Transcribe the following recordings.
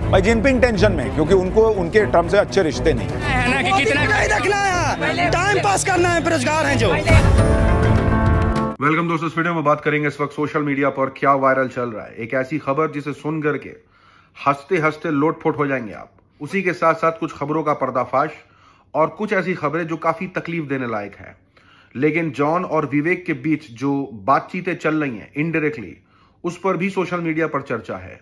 भाई Jinping tension में, क्योंकि उनको उनके ट्रम्प से अच्छे रिश्ते नहीं है ना कि कितना रखना है, टाइम पास करना है, बेरोजगार हैं जो। वेलकम दोस्तों, इस वीडियो में बात करेंगे इस वक्त सोशल मीडिया पर क्या वायरल चल रहा है। एक ऐसी खबर जिसे सुन करके हंसते हंसते लोटपोट हो जाएंगे आप। उसी के साथ साथ कुछ खबरों का पर्दाफाश और कुछ ऐसी खबरें जो काफी तकलीफ देने लायक है। लेकिन जॉन और विवेक के बीच जो बातचीतें चल रही हैं इनडायरेक्टली, उस पर भी सोशल मीडिया पर चर्चा है।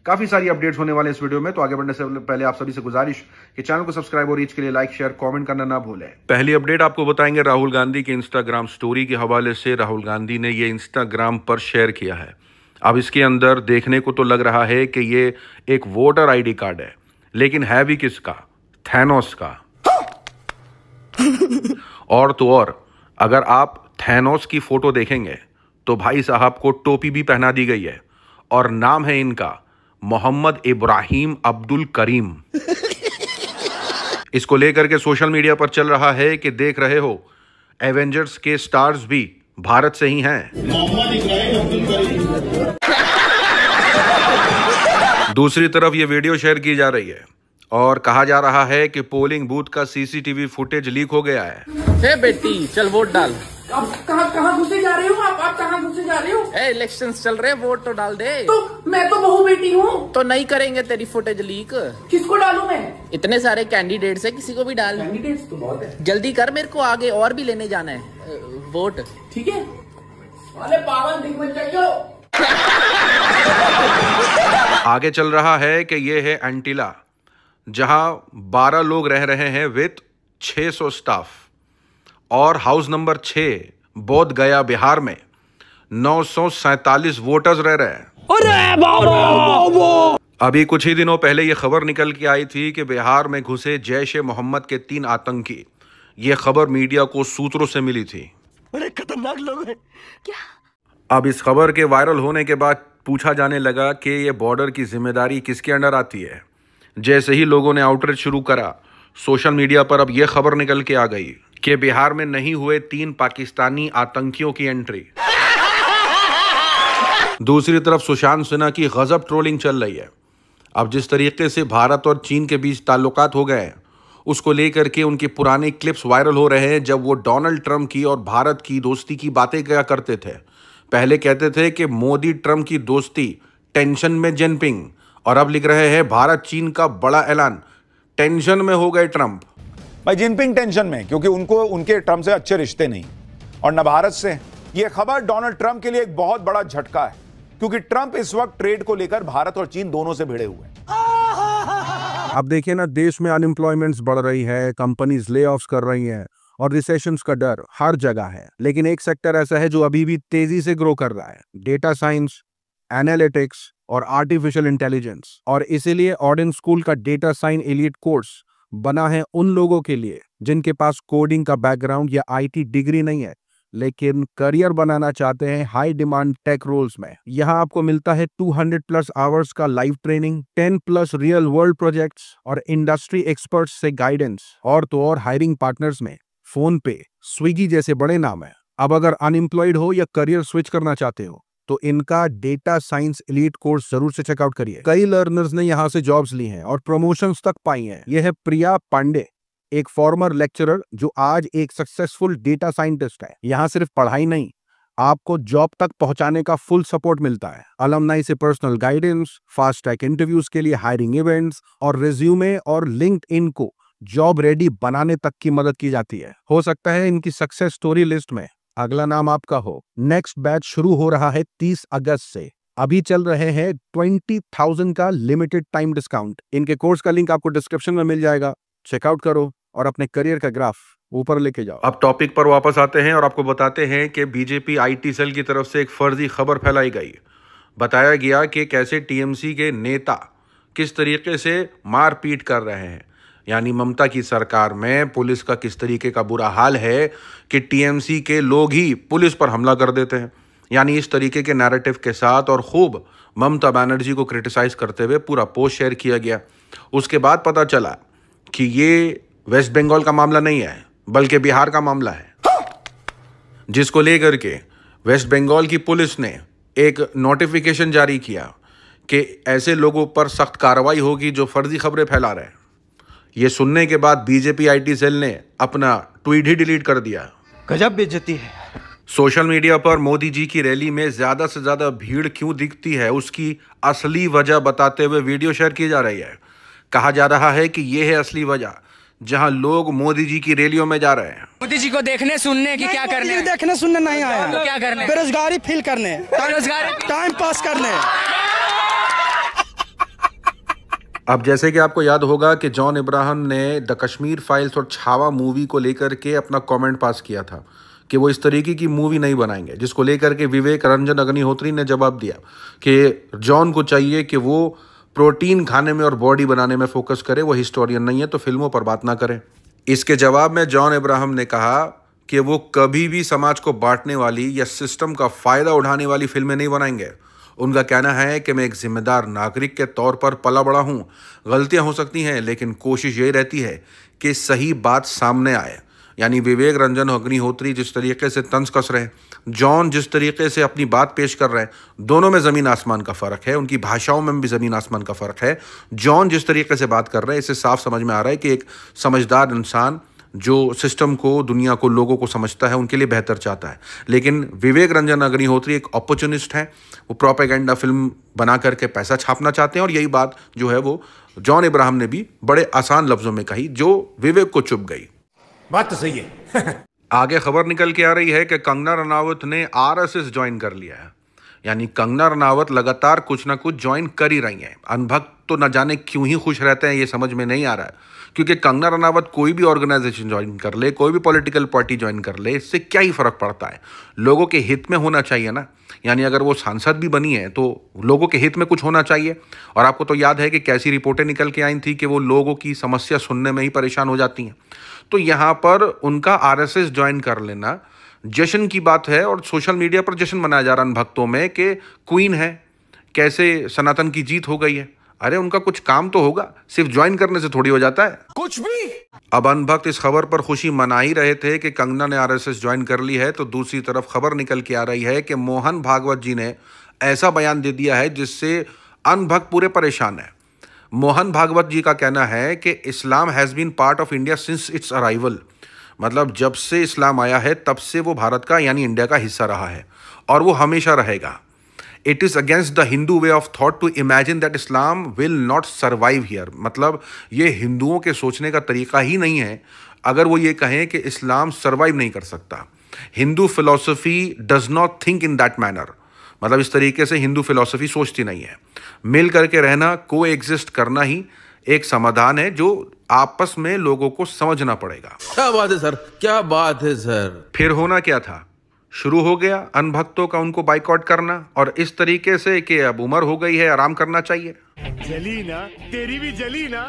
काफी सारी अपडेट्स होने वाले इस वीडियो में, तो आगे बढ़ने से पहले आप सभी से गुजारिश कि चैनल को सब्सक्राइब और रीच के लिए लाइक शेयर कमेंट करना ना भूलें। पहली अपडेट आपको बताएंगे राहुल गांधी के इंस्टाग्राम स्टोरी के हवाले से। राहुल गांधी ने ये इंस्टाग्राम पर शेयर किया है। अब इसके अंदर देखने को तो लग रहा है कि ये एक वोटर आईडी कार्ड है, लेकिन है भी किसका? थैनोस का। और तो और, अगर आप थैनोस की फोटो देखेंगे तो भाई साहब को टोपी भी पहना दी गई है और नाम है इनका मोहम्मद इब्राहिम अब्दुल करीम। इसको लेकर के सोशल मीडिया पर चल रहा है कि देख रहे हो, एवेंजर्स के स्टार्स भी भारत से ही हैं। मोहम्मद इब्राहिम अब्दुल करीम। दूसरी तरफ ये वीडियो शेयर की जा रही है और कहा जा रहा है कि पोलिंग बूथ का सीसीटीवी फुटेज लीक हो गया है। बेटी चल वोट डाल। अब कहाँ घुसे जा रहे हो आप कहाँ घुसे जा रहे हो? इलेक्शंस चल रहे हैं, वोट तो डाल दे। तो मैं तो बहू बेटी हूँ। तो नहीं करेंगे तेरी फुटेज लीक। किसको डालूं मैं? इतने सारे कैंडिडेट्स है, किसी को भी डाल। कैंडिडेट्स तो बहुत है। जल्दी कर, मेरे को आगे और भी लेने जाना है वोट। ठीक है, अरे पावन दिग्विजय। आगे चल रहा है कि ये है एंटीला, जहां 12 लोग रह रहे हैं विद 600 स्टाफ, और हाउस नंबर 6 बोध गया बिहार में 947 वोटर्स रह रहे हैं। अरे बाबा! अभी कुछ ही दिनों पहले ये खबर निकल के आई थी कि बिहार में घुसे जैश ए मोहम्मद के 3 आतंकी। ये खबर मीडिया को सूत्रों से मिली थी। बड़े खतरनाक लोग हैं क्या? अब इस खबर के वायरल होने के बाद पूछा जाने लगा कि ये बॉर्डर की जिम्मेदारी किसके अंडर आती है। जैसे ही लोगों ने आउटरीच शुरू करा, सोशल मीडिया पर अब यह खबर निकल के आ गई कि बिहार में नहीं हुए 3 पाकिस्तानी आतंकियों की एंट्री। दूसरी तरफ सुशांत सिन्हा की गजब ट्रोलिंग चल रही है। अब जिस तरीके से भारत और चीन के बीच ताल्लुकात हो गए हैं, उसको लेकर के उनके पुराने क्लिप्स वायरल हो रहे हैं, जब वो डोनाल्ड ट्रंप की और भारत की दोस्ती की बातें क्या करते थे। पहले कहते थे कि मोदी ट्रंप की दोस्ती, टेंशन में जिनपिंग, और अब लिख रहे हैं भारत चीन का बड़ा ऐलान, टेंशन में हो गए ट्रंप। भाई जिनपिंग टेंशन में, क्योंकि उनको उनके ट्रम्प से अच्छे रिश्ते नहीं और न भारत से। यह खबर डोनाल्ड ट्रंप के लिए एक बहुत बड़ा झटका है, क्योंकि ट्रंप इस वक्त ट्रेड को लेकर भारत और चीन दोनों से भिड़े हुए हैं। अब देखिए ना, देश में अनएम्प्लॉयमेंट बढ़ रही है, कंपनीज ले ऑफ्स कर रही हैं और रिसेशंस का डर हर जगह है। लेकिन एक सेक्टर ऐसा है जो अभी भी तेजी से ग्रो कर रहा है, डेटा साइंस, एनालिटिक्स और आर्टिफिशियल इंटेलिजेंस। और इसीलिए ऑर्डिन स्कूल का डेटा साइंस एलिट कोर्स बना है उन लोगों के लिए जिनके पास कोडिंग का बैकग्राउंड या आईटी डिग्री नहीं है, लेकिन करियर बनाना चाहते हैं हाई डिमांड टेक रोल्स में। यहाँ आपको मिलता है 200+ आवर्स का live training, 10+ real world projects और इंडस्ट्री एक्सपर्ट्स से गाइडेंस। और तो और हायरिंग पार्टनर्स में फोन पे, स्विगी जैसे बड़े नाम है। अब अगर अनएम्प्लॉयड हो या करियर स्विच करना चाहते हो तो इनका डेटा साइंस एलीट कोर्स जरूर से चेकआउट करिए। कई लर्नर्स ने यहाँ से जॉब्स ली हैं और प्रमोशंस तक पाई हैं। यह है प्रिया पांडे, एक फॉर्मर लेक्चरर जो आज एक सक्सेसफुल डेटा साइंटिस्ट है। यहाँ सिर्फ पढ़ाई नहीं, आपको जॉब तक पहुंचाने का फुल सपोर्ट मिलता है। अलमनाई से personal guidance, fast track interviews के लिए हायरिंग इवेंट्स और रिज्यूमे और लिंक्डइन को जॉब रेडी बनाने तक की मदद की जाती है। हो सकता है इनकी सक्सेस स्टोरी लिस्ट में अगला नाम आपका हो। नेक्स्ट बैच शुरू हो रहा है 30 अगस्त से। अभी चल रहे हैं 20,000 का लिमिटेड टाइम डिस्काउंट। इनके कोर्स का लिंक आपको डिस्क्रिप्शन में मिल जाएगा, चेकआउट करो और अपने करियर का ग्राफ ऊपर लेके जाओ। अब टॉपिक पर वापस आते हैं और आपको बताते हैं कि बीजेपी आईटी सेल की तरफ से एक फर्जी खबर फैलाई गई। बताया गया कि कैसे टीएमसी के नेता किस तरीके से मारपीट कर रहे हैं। यानी ममता की सरकार में पुलिस का किस तरीके का बुरा हाल है कि टीएमसी के लोग ही पुलिस पर हमला कर देते हैं। यानी इस तरीके के नैरेटिव के साथ और खूब ममता बनर्जी को क्रिटिसाइज करते हुए पूरा पोस्ट शेयर किया गया। उसके बाद पता चला कि ये वेस्ट बंगाल का मामला नहीं है, बल्कि बिहार का मामला है, जिसको लेकर के वेस्ट बंगाल की पुलिस ने एक नोटिफिकेशन जारी किया कि ऐसे लोगों पर सख्त कार्रवाई होगी जो फर्जी खबरें फैला रहे हैं। ये सुनने के बाद बीजेपी आईटी सेल ने अपना ट्वीट ही डिलीट कर दिया। गजब बेइज्जती है। सोशल मीडिया पर मोदी जी की रैली में ज्यादा से ज्यादा भीड़ क्यों दिखती है, उसकी असली वजह बताते हुए वीडियो शेयर की जा रही है। कहा जा रहा है कि यह है असली वजह जहां लोग मोदी जी की रैलियों में जा रहे हैं। मोदी जी को देखने सुनने की क्या करने हैं? देखने सुनने नहीं आया, तो क्या करने? बेरोजगारी फील करने, टाइम पास करने। अब जैसे कि आपको याद होगा कि जॉन इब्राहिम ने द कश्मीर फाइल्स और छावा मूवी को लेकर के अपना कमेंट पास किया था कि वो इस तरीके की मूवी नहीं बनाएंगे, जिसको लेकर के विवेक रंजन अग्निहोत्री ने जवाब दिया कि जॉन को चाहिए कि वो प्रोटीन खाने में और बॉडी बनाने में फोकस करे, वो हिस्टोरियन नहीं है तो फिल्मों पर बात ना करें। इसके जवाब में जॉन इब्राहिम ने कहा कि वो कभी भी समाज को बांटने वाली या सिस्टम का फ़ायदा उठाने वाली फिल्में नहीं बनाएंगे। उनका कहना है कि मैं एक जिम्मेदार नागरिक के तौर पर पला बड़ा हूँ, गलतियाँ हो सकती हैं लेकिन कोशिश यही रहती है कि सही बात सामने आए। यानी विवेक रंजन अग्निहोत्री जिस तरीके से तंज कस रहे हैं, जॉन जिस तरीके से अपनी बात पेश कर रहे हैं, दोनों में ज़मीन आसमान का फ़र्क है। उनकी भाषाओं में भी ज़मीन आसमान का फ़र्क है। जॉन जिस तरीके से बात कर रहे हैं, इससे साफ समझ में आ रहा है कि एक समझदार इंसान जो सिस्टम को, दुनिया को, लोगों को समझता है, उनके लिए बेहतर चाहता है। लेकिन विवेक रंजन अग्निहोत्री एक अपॉर्चुनिस्ट हैं। वो प्रोपेगेंडा फिल्म बना करके पैसा छापना चाहते हैं और यही बात जो है वो जॉन इब्राहिम ने भी बड़े आसान लफ्ज़ों में कही जो विवेक को चुभ गई। बात तो सही है। आगे खबर निकल के आ रही है कि कंगना रनावत ने आरएसएस ज्वाइन कर लिया है। यानी कंगना रनावत लगातार कुछ ना कुछ ज्वाइन कर ही रही हैं। अनभक्त तो न जाने क्यों ही खुश रहते हैं, ये समझ में नहीं आ रहा है। क्योंकि कंगना रनावत कोई भी ऑर्गेनाइजेशन ज्वाइन कर ले, कोई भी पॉलिटिकल पार्टी ज्वाइन कर ले, इससे क्या ही फर्क पड़ता है। लोगों के हित में होना चाहिए ना। यानी अगर वो सांसद भी बनी है तो लोगों के हित में कुछ होना चाहिए। और आपको तो याद है कि कैसी रिपोर्टें निकल के आई थी कि वो लोगों की समस्या सुनने में ही परेशान हो जाती हैं। तो यहाँ पर उनका आरएसएस ज्वाइन कर लेना जश्न की बात है और सोशल मीडिया पर जश्न मनाया जा रहा है भक्तों में कि क्वीन है, कैसे सनातन की जीत हो गई है। अरे उनका कुछ काम तो होगा, सिर्फ ज्वाइन करने से थोड़ी हो जाता है कुछ भी। अब अनभक्त इस खबर पर खुशी मना ही रहे थे कि कंगना ने आरएसएस ज्वाइन कर ली है, तो दूसरी तरफ खबर निकल के आ रही है कि मोहन भागवत जी ने ऐसा बयान दे दिया है जिससे अनभक्त पूरे परेशान है। मोहन भागवत जी का कहना है कि Islam has been part of India since its arrival. मतलब जब से इस्लाम आया है तब से वो भारत का यानी इंडिया का हिस्सा रहा है और वो हमेशा रहेगा। It is against the Hindu way of thought to imagine that Islam will not survive here. मतलब ये हिंदुओं के सोचने का तरीका ही नहीं है अगर वो ये कहें कि इस्लाम सर्वाइव नहीं कर सकता। Hindu philosophy does not think in that manner. मतलब इस तरीके से हिंदू फिलॉसफी सोचती नहीं है। मिल करके रहना, को एग्जिस्ट करना ही एक समाधान है जो आपस में लोगों को समझना पड़ेगा। क्या बात है सर, क्या बात है सर। फिर होना क्या था, शुरू हो गया अनभक्तों का उनको बाइकआउट करना और इस तरीके से कि अब उम्र हो गई है, आराम करना चाहिए। जली ना, तेरी भी जली ना।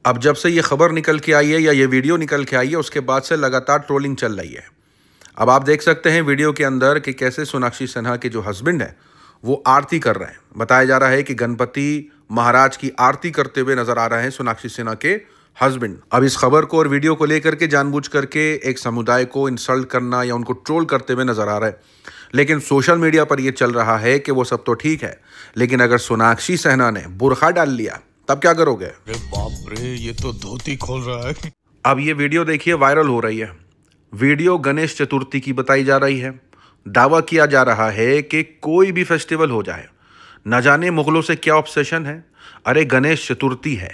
अब जब से ये खबर निकल के आई है या ये वीडियो निकल के आई है उसके बाद से लगातार ट्रोलिंग चल रही है। अब आप देख सकते हैं वीडियो के अंदर कि कैसे सोनाक्षी सिन्हा के जो हस्बैंड है वो आरती कर रहे हैं। बताया जा रहा है कि गणपति महाराज की आरती करते हुए नजर आ रहे हैं सोनाक्षी सिन्हा के हस्बैंड। अब इस खबर को और वीडियो को लेकर के जानबूझ करके एक समुदाय को इंसल्ट करना या उनको ट्रोल करते हुए नजर आ रहा है। लेकिन सोशल मीडिया पर यह चल रहा है कि वो सब तो ठीक है, लेकिन अगर सोनाक्षी सिन्हा ने बुर्खा डाल लिया तब क्या करोगे? अरे बाप रे, ये तो धोती खोल रहा है। अब ये वीडियो देखिए वायरल हो रही है। वीडियो गणेश चतुर्थी की बताई जा रही है। दावा किया जा रहा है कि कोई भी फेस्टिवल हो जाए, न जाने मुगलों से क्या ऑब्सेशन है। अरे गणेश चतुर्थी है,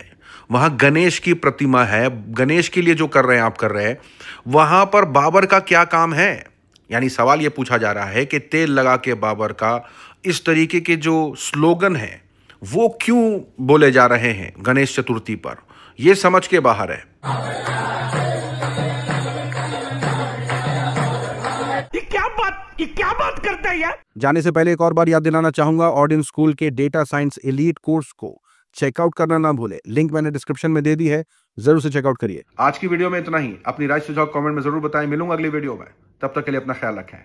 वहाँ गणेश की प्रतिमा है, गणेश के लिए जो कर रहे हैं आप कर रहे हैं, वहाँ पर बाबर का क्या काम है? यानी सवाल ये पूछा जा रहा है कि तेल लगा के बाबर का इस तरीके के जो स्लोगन है वो क्यों बोले जा रहे हैं गणेश चतुर्थी पर, ये समझ के बाहर है। ये क्या बात करता है यार। जाने से पहले एक और बार याद दिलाना चाहूंगा, ऑडियंस स्कूल के डेटा साइंस एलीट कोर्स को चेकआउट करना ना भूले। लिंक मैंने डिस्क्रिप्शन में दे दी है, जरूर से चेकआउट करिए। आज की वीडियो में इतना ही। अपनी राय सुझाव कमेंट में जरूर बताएं। मिलूंगा अगली वीडियो में, तब तक के लिए अपना ख्याल रखें।